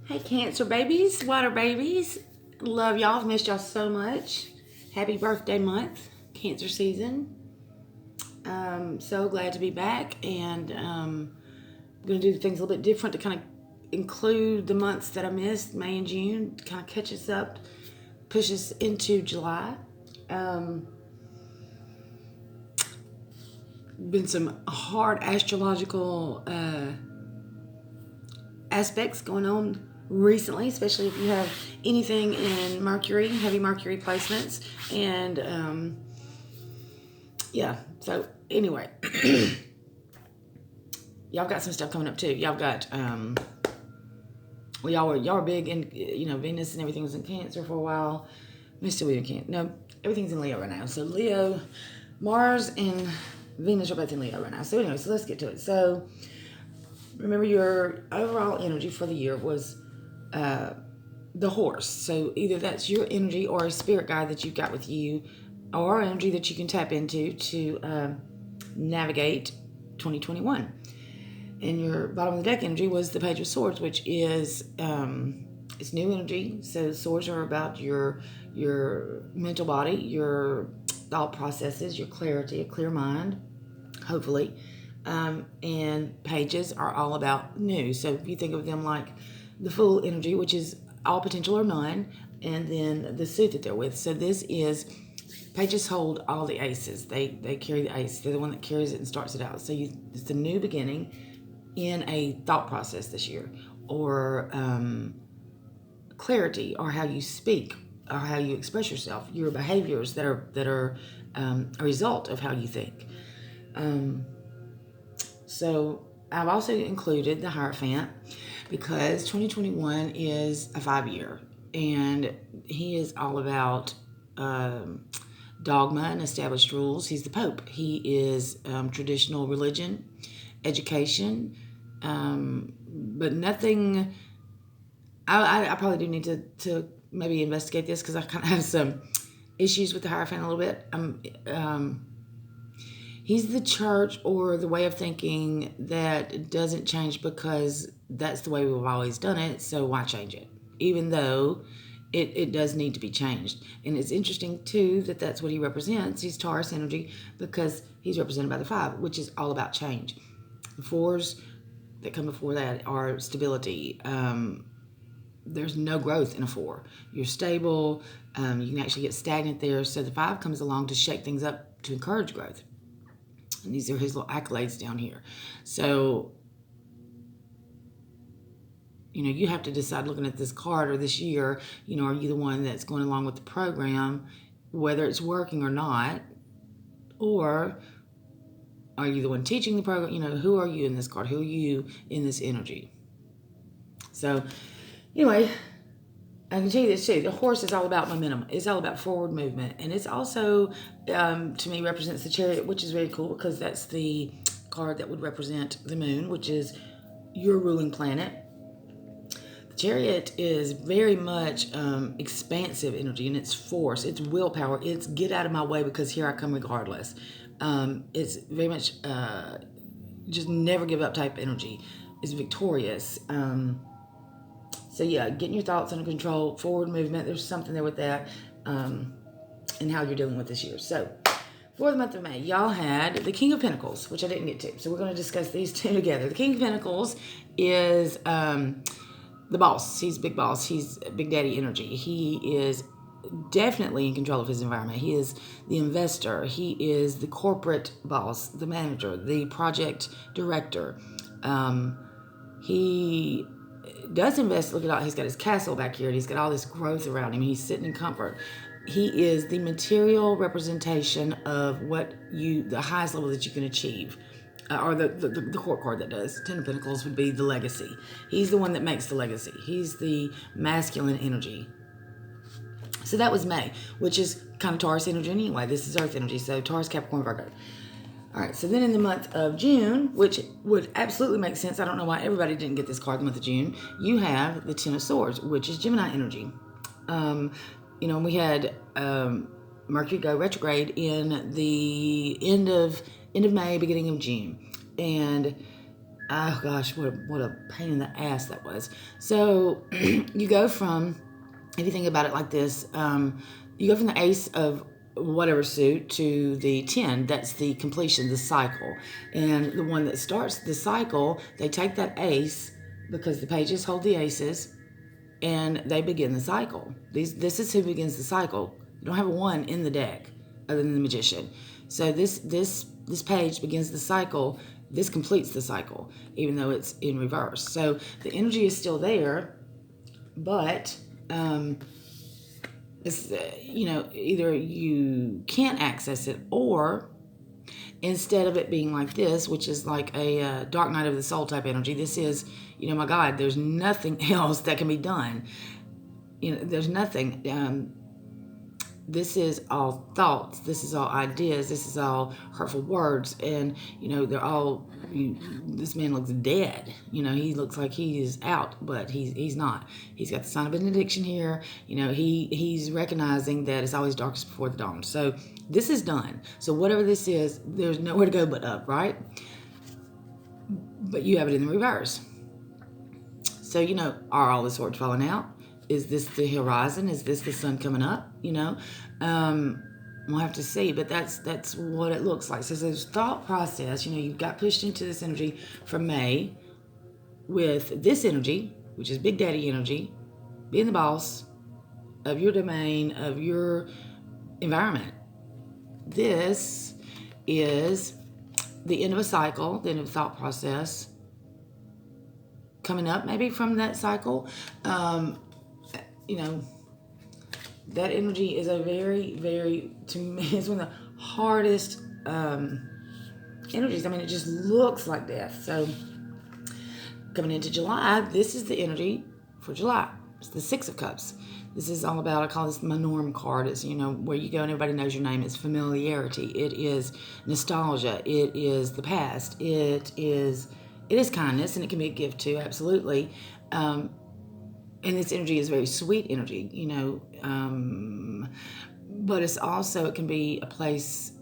Hey, Cancer babies, water babies. Love y'all. I've missed y'all so much. Happy birthday month, Cancer season. So glad to be back, and I'm going to do things a little bit different to kind of include the months that I missed, May and June, to kind of catch us up, push us into July. Been some hard astrological aspects going on recently, especially if you have anything in Mercury, heavy Mercury placements. And yeah, so anyway, y'all got some stuff coming up too. Y'all got, well, y'all were big in, Venus and everything was in Cancer for a while. We're still in Cancer. No, everything's in Leo right now. So Leo, Mars and Venus are both in Leo right now. So anyway, so let's get to it. So remember, your overall energy for the year was the horse. So either that's your energy or a spirit guide that you've got with you, or energy that you can tap into to navigate 2021. And your bottom of the deck energy was the Page of Swords, which is it's new energy. So swords are about your mental body, your thought processes, your clarity, a clear mind, hopefully. And pages are all about new. So if you think of them like the Fool energy, which is all potential or none, and then the suit that they're with. So this is, pages hold all the aces. They carry the ace. They're the one that carries it and starts it out. So it's a new beginning in a thought process this year, or clarity, or how you speak, or how you express yourself, your behaviors that are a result of how you think. So I've also included the Hierophant because 2021 is a 5-year, and he is all about dogma and established rules. He's the Pope. He is traditional religion, education, but nothing. I probably do need to maybe investigate this because I kind of have some issues with the Hierophant a little bit. He's the church or the way of thinking that doesn't change because that's the way we've always done it, so why change it? Even though it does need to be changed. And it's interesting, too, that that's what he represents. He's Taurus energy because he's represented by the 5, which is all about change. The 4s that come before that are stability. There's no growth in a 4. You're stable. You can actually get stagnant there. So the 5 comes along to shake things up, to encourage growth. And these are his little accolades down here. So, you have to decide, looking at this card or this year, are you the one that's going along with the program, whether it's working or not? Or are you the one teaching the program? Who are you in this card? Who are you in this energy? So, anyway, I can tell you this too. The horse is all about momentum. It's all about forward movement. And it's also, to me, represents the Chariot, which is very cool because that's the card that would represent the moon, which is your ruling planet. The Chariot is very much expansive energy, and it's force, it's willpower, it's get out of my way because here I come regardless. It's very much just never give up type energy. It's victorious. So yeah, getting your thoughts under control, forward movement, there's something there with that, and how you're dealing with this year. So for the month of May, y'all had the King of Pentacles, which I didn't get to. So we're going to discuss these two together. The King of Pentacles is the boss. He's big boss. He's big daddy energy. He is definitely in control of his environment. He is the investor. He is the corporate boss, the manager, the project director. He does invest. Look at all, he's got his castle back here, and he's got all this growth around him. He's sitting in comfort. He is the material representation of the highest level that you can achieve. Or the court card that does. 10 of Pentacles would be the legacy. He's the one that makes the legacy. He's the masculine energy. So that was May, which is kind of Taurus energy anyway. This is Earth energy, so Taurus, Capricorn, Virgo. All right, so then in the month of June, which would absolutely make sense, I don't know why everybody didn't get this card in the month of June, you have the Ten of Swords, which is Gemini energy. We had Mercury go retrograde in the end of May, beginning of June. And Oh gosh, what a pain in the ass that was. So you go from, if you think about it like this, you go from the ace of whatever suit to the 10. That's the completion, the cycle. And the one that starts the cycle, they take that ace because the pages hold the aces and they begin the cycle. This is who begins the cycle. You don't have a 1 in the deck other than the magician. So this page begins the cycle. This completes the cycle, even though it's in reverse. So the energy is still there, but it's either you can't access it, or instead of it being like this, which is like a dark night of the soul type energy, this is, my God, there's nothing else that can be done. There's nothing. This is all thoughts. This is all ideas. This is all hurtful words, and they're all. This man looks dead. He looks like he is out, but he's not. He's got the sign of benediction here. He's recognizing that it's always darkest before the dawn. So this is done. So whatever this is, there's nowhere to go but up, right? But you have it in the reverse. So are all the swords falling out? Is this the horizon? Is this the sun coming up? We'll have to see, but that's what it looks like. So this thought process, you got pushed into this energy from May with this energy, which is Big Daddy energy, being the boss of your domain, of your environment. This is the end of a cycle, the end of a thought process, coming up maybe from that cycle. That energy is a very, very, to me, it's one of the hardest energies. I mean, it just looks like death. So coming into July, this is the energy for July. It's the Six of Cups. This is all about, I call this my norm card. It's, where you go and everybody knows your name. It's familiarity. It is nostalgia. It is the past. It is kindness, and it can be a gift too, absolutely. And this energy is very sweet energy, but it's also, it can be a place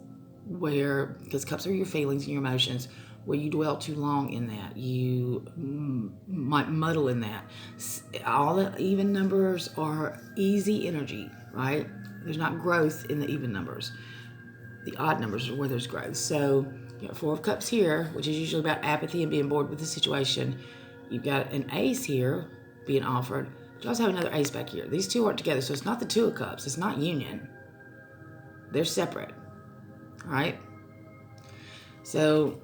where, because cups are your feelings and your emotions, where you dwell too long in that. You might muddle in that. All the even numbers are easy energy, right? There's not growth in the even numbers. The odd numbers are where there's growth. So you got Four of Cups here, which is usually about apathy and being bored with the situation. You've got an ace here being offered, but you also have another ace back here. These two aren't together, so it's not the Two of Cups. It's not union. They're separate, right? So,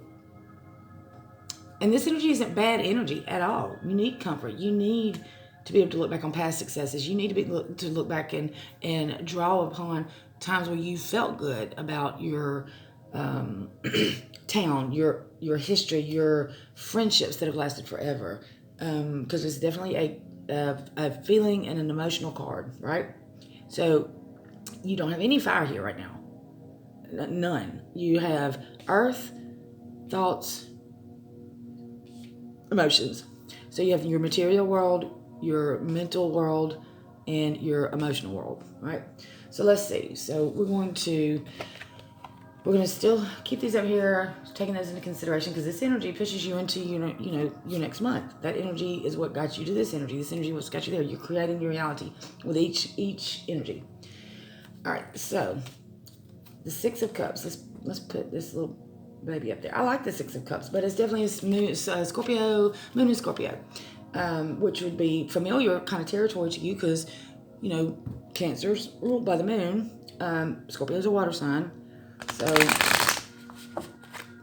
and this energy isn't bad energy at all. You need comfort. You need to be able to look back on past successes. You need to look back and draw upon times where you felt good about your town, your history, your friendships that have lasted forever. Because it's definitely a feeling and an emotional card, right? So you don't have any fire here right now. None. You have earth, thoughts, emotions. So you have your material world, your mental world, and your emotional world, right? So let's see. So we're going to still keep these up here, taking those into consideration, because this energy pushes you into your next month. That energy is what got you to this energy. This energy is what's got you there. You're creating your reality with each energy. All right, so the Six of Cups. Let's put this little baby up there. I like the Six of Cups, but it's definitely a Scorpio, moon in Scorpio, which would be familiar kind of territory to you, because Cancer's ruled by the moon. Scorpio's a water sign. So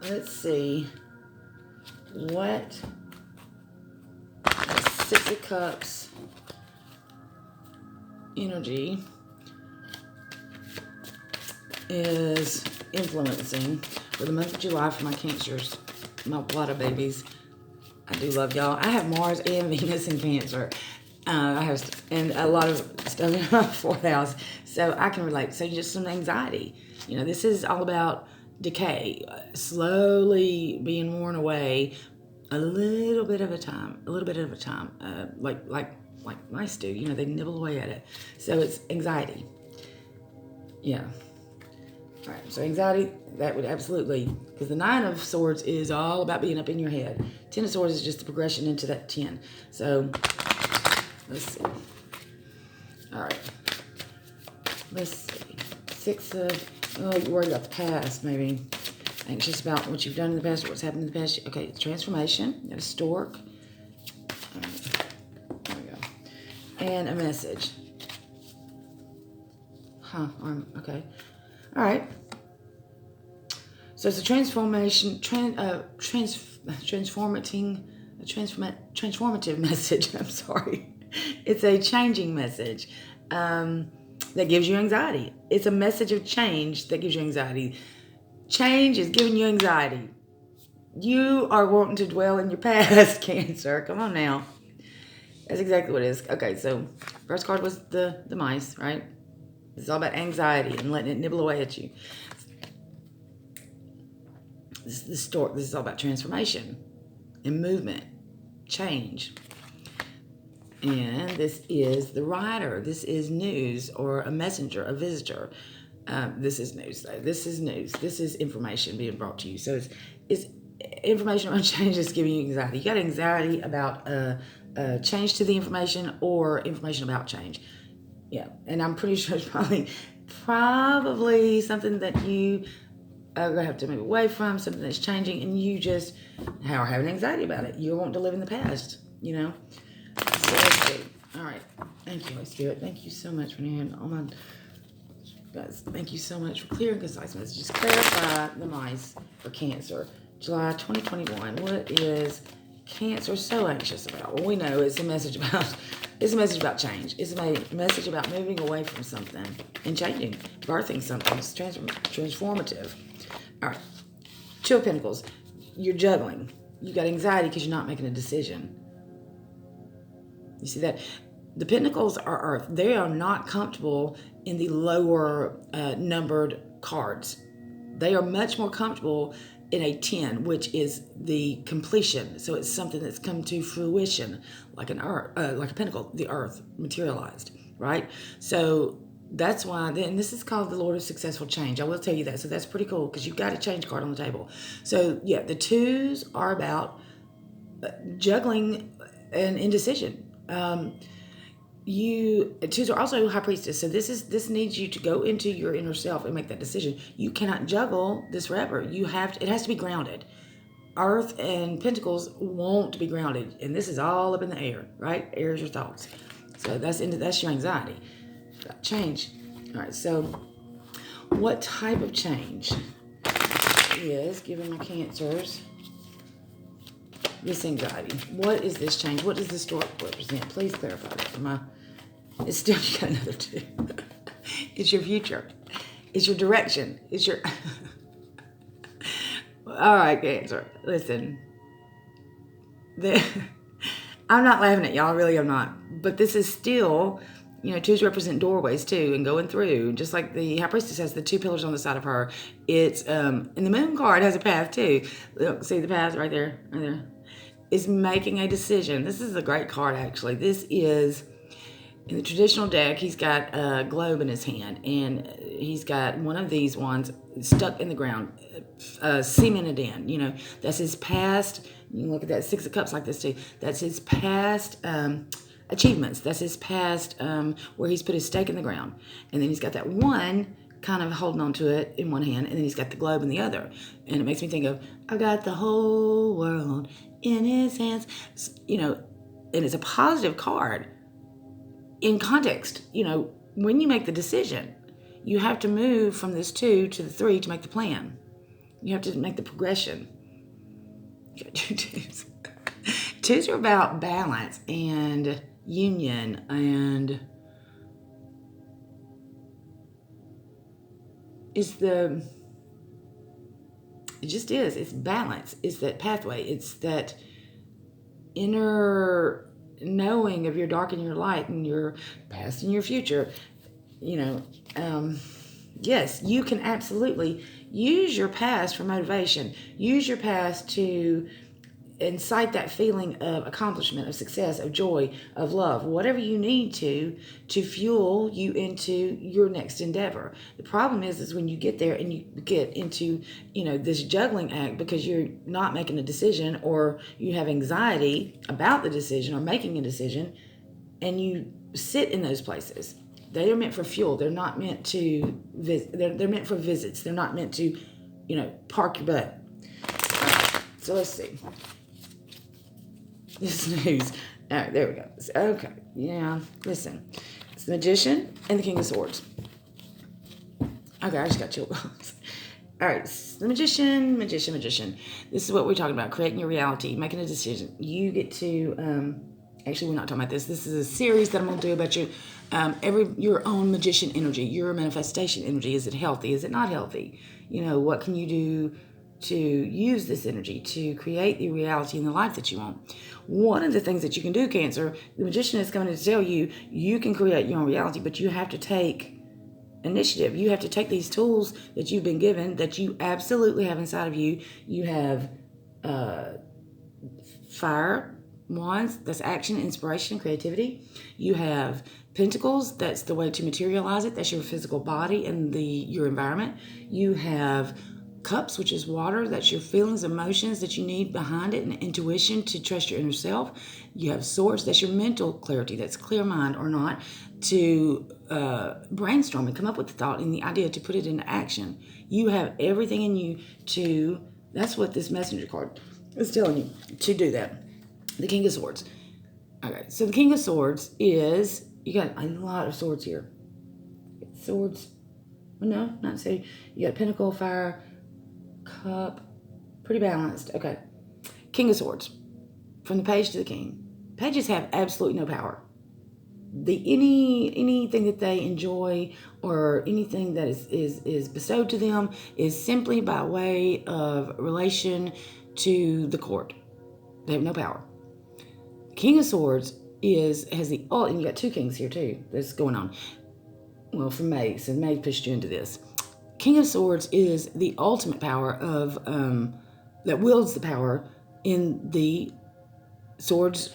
let's see what the Six of Cups energy is influencing for the month of July for my Cancers, my water babies. I do love y'all. I have Mars and Venus in Cancer. I have and a lot of stuff in my fourth house, so I can relate. So just some anxiety. This is all about decay, slowly being worn away, a little bit at a time, like mice do. They nibble away at it. So it's anxiety. Yeah. All right, so anxiety, that would absolutely, because the Nine of Swords is all about being up in your head. Ten of Swords is just the progression into that 10. So, let's see. All right. Let's see. Six of, oh, you're worried about the past, maybe. Anxious about what you've done in the past or what's happened in the past. Okay, transformation. You got a stork. All right. There we go. And a message. Huh, okay. All right. So it's a transformative message. I'm sorry. It's a changing message that gives you anxiety. It's a message of change that gives you anxiety. Change is giving you anxiety. You are wanting to dwell in your past, Cancer. Come on now. That's exactly what it is. Okay, so first card was the mice, right? It's all about anxiety and letting it nibble away at you. This is all about transformation and movement, change. And this is the rider. This is news or a messenger, a visitor. This is news, though. This is news. This is information being brought to you. So it's information around change that's giving you anxiety. You got anxiety about change to the information or information about change. Yeah, and I'm pretty sure it's probably something that you are going to have to move away from, something that's changing, and you just are having anxiety about it. You want to live in the past, you know? So let's see. All right. Thank you, Holy Spirit. Thank you so much for hearing all my guys. Thank you so much for clear and concise messages. Clarify the mice for Cancer. July 2021. What is Cancer so anxious about? Well, we know it's a message about change. It's a message about moving away from something and changing, birthing something. It's transformative. All right. Two of Pentacles. You're juggling. You got anxiety because you're not making a decision. You see that? The Pentacles are Earth. They are not comfortable in the lower numbered cards. They are much more comfortable in a 10, which is the completion. So it's something that's come to fruition, like like a pentacle, the Earth materialized, right? So that's why, then this is called the Lord of Successful Change. I will tell you that. So that's pretty cool because you've got a change card on the table. So yeah, the twos are about juggling and indecision. Twos are also High Priestess. So this needs you to go into your inner self and make that decision. You cannot juggle this forever. It has to be grounded. Earth and Pentacles won't be grounded, and this is all up in the air, right? Air is your thoughts. So that's your anxiety. Change. All right. So, what type of change is giving my Cancers this anxiety? What is this change? What does this story represent? Please clarify that for my. It's still, you got another two. It's your future. It's your direction. It's your. All right, Cancer. Listen. I'm not laughing at y'all. Really, I'm not. But this is still, twos represent doorways too, and going through. Just like the High Priestess has the two pillars on the side of her. It's and the Moon card has a path too. Look, see the path right there, right there. Is making a decision. This is a great card, actually. This is. In the traditional deck, he's got a globe in his hand, and he's got one of these ones stuck in the ground, cemented in. That's his past. You can look at that Six of Cups like this too. That's his past achievements. That's his past where he's put his stake in the ground, and then he's got that one kind of holding on to it in one hand, and then he's got the globe in the other. And it makes me think of, I got the whole world in his hands. And it's a positive card. In context, when you make the decision, you have to move from this 2 to the 3 to make the plan. You have to make the progression. You got two twos. Twos are about balance and union, and it just is. It's balance. It's that pathway. It's that inner knowing of your dark and your light and your past and your future. Yes, you can absolutely use your past for motivation. Use your past to incite that feeling of accomplishment, of success, of joy, of love, whatever you need to fuel you into your next endeavor. The problem is when you get there and you get into, this juggling act because you're not making a decision, or you have anxiety about the decision or making a decision, and you sit in those places. They are meant for fuel. They're not meant to visit. They're meant for visits. They're not meant to, park your butt. So let's see. This news. All right, there we go. Okay, yeah, listen. It's the Magician and the King of Swords. Okay, I just got chill bumps. All right, the Magician. This is what we're talking about, creating your reality, making a decision. You get to, actually, we're not talking about this. This is a series that I'm going to do about your own magician energy, your manifestation energy. Is it healthy? Is it not healthy? What can you do to use this energy to create the reality in the life that you want? One of the things that you can do, Cancer, the Magician is going to tell you, you can create your own reality, but you have to take initiative. You have to take these tools that you've been given, that you absolutely have inside of you. You have fire, wands, that's action, inspiration, creativity. You have pentacles, that's the way to materialize it. That's your physical body and your environment. You have cups, which is water. That's your feelings, emotions that you need behind it, and intuition to trust your inner self. You have swords. That's your mental clarity. That's clear mind or not, to brainstorm and come up with the thought and the idea to put it into action. You have everything in you to, that's what this messenger card is telling you, to do that. The King of Swords. Okay, so the King of Swords is, you got a lot of swords here. Swords, no, not so. You got Pentacle, Fire, Cup, pretty balanced. Okay. King of Swords. From the page to the king. Pages have absolutely no power. Anything that they enjoy or anything that is bestowed to them is simply by way of relation to the court. They have no power. King of Swords has the, oh, and you got two kings here too. That's going on. Well, from May, so May pushed you into this. King of Swords is the ultimate power of, that wields the power in the swords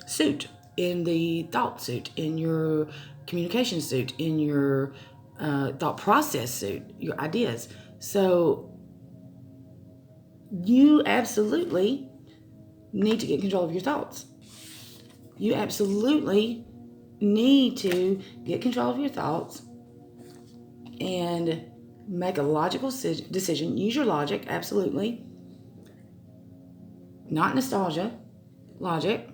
suit, in the thought suit, in your communication suit, in your thought process suit, your ideas. So you absolutely need to get control of your thoughts. You absolutely need to get control of your thoughts and make a logical decision. Use your logic, absolutely. Not nostalgia, logic.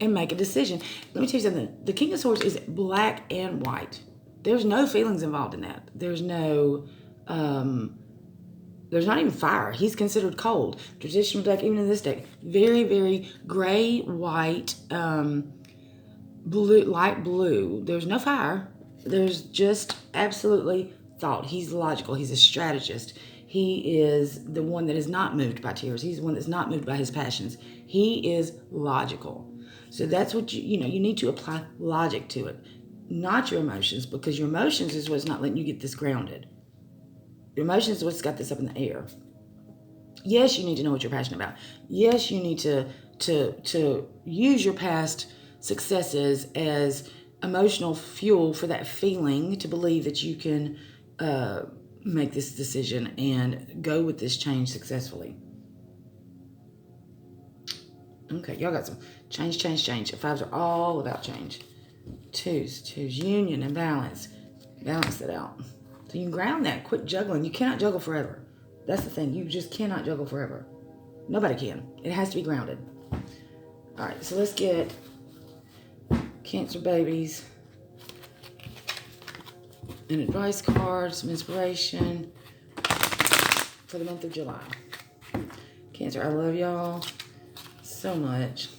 And make a decision. Let me tell you something. The King of Swords is black and white. There's no feelings involved in that. There's no, there's not even fire. He's considered cold. Traditional deck, even in this deck, very, very gray, white, blue, light blue. There's no fire. There's just absolutely thought. He's logical. He's a strategist. He is the one that is not moved by tears. He's the one that's not moved by his passions. He is logical. So that's what you need to apply logic to it, not your emotions, because your emotions is what's not letting you get this grounded. Your emotions is what's got this up in the air. Yes, you need to know what you're passionate about. Yes, you need to use your past successes as emotional fuel for that feeling to believe that you can make this decision and go with this change successfully. Okay, y'all got some change. Fives are all about change. Twos, union and balance. Balance it out. So you can ground that. Quit juggling. You cannot juggle forever. That's the thing. You just cannot juggle forever. Nobody can. It has to be grounded. All right, so let's get Cancer babies. An advice card, some inspiration for the month of July. Cancer, I love y'all so much.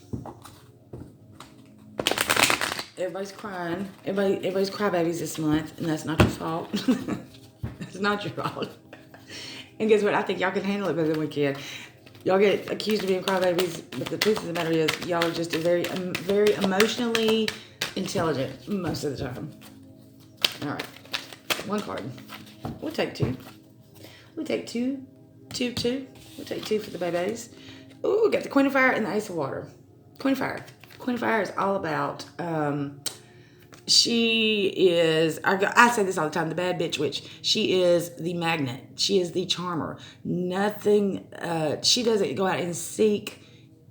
Everybody's crying. Everybody's crybabies this month, and that's not your fault. It's not your fault. And guess what? I think y'all can handle it better than we can. Y'all get accused of being crybabies, but the truth of the matter is, y'all are just very, very emotionally intelligent most of the time. All right, one card. We'll take two. We'll take two. We'll take two for the babies. Ooh, got the Queen of Fire and the Ace of Water. Queen of Fire. Queen of Fire is all about, she is, I say this all the time, the bad bitch witch. She is the magnet. She is the charmer. Nothing, she doesn't go out and seek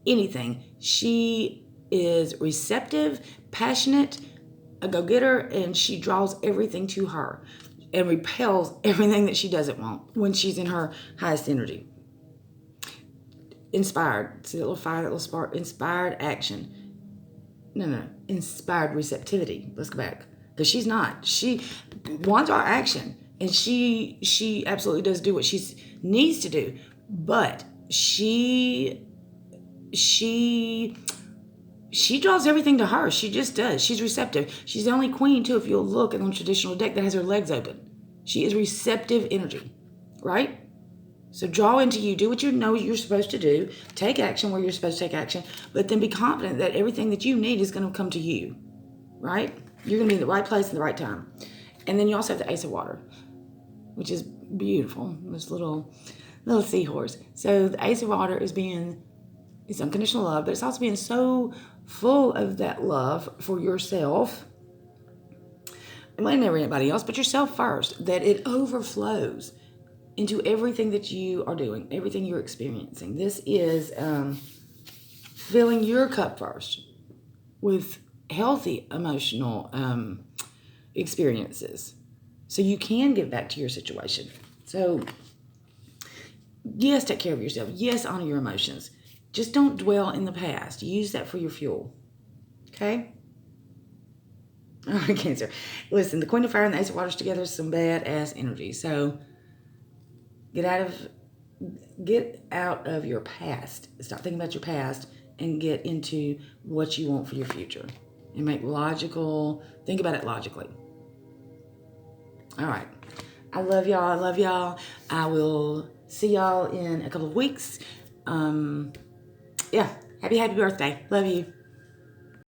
anything. She is receptive, passionate, a go-getter, and she draws everything to her and repels everything that she doesn't want when she's in her highest energy. Inspired. See that little fire, that little spark? Inspired action. No. Inspired receptivity. Let's go back. Because she's not. She wants our action. And she absolutely does do what she needs to do. But she draws everything to her. She just does. She's receptive. She's the only queen, too, if you'll look at the traditional deck, that has her legs open. She is receptive energy. Right? So draw into you, do what you know you're supposed to do, take action where you're supposed to take action, but then be confident that everything that you need is going to come to you, right? You're going to be in the right place at the right time. And then you also have the Ace of Water, which is beautiful, this little seahorse. So the Ace of Water is it's unconditional love, but it's also being so full of that love for yourself, and never anybody else, but yourself first, that it overflows into everything that you are doing, everything you're experiencing. This is filling your cup first with healthy emotional experiences so you can get back to your situation. So, yes, take care of yourself. Yes, honor your emotions. Just don't dwell in the past. Use that for your fuel. Okay? All right, Cancer. Listen, the Queen of Fire and the Ace of Waters together is some badass energy. So, get out of your past. Stop thinking about your past and get into what you want for your future. And think about it logically. All right. I love y'all. I will see y'all in a couple of weeks. Happy birthday. Love you.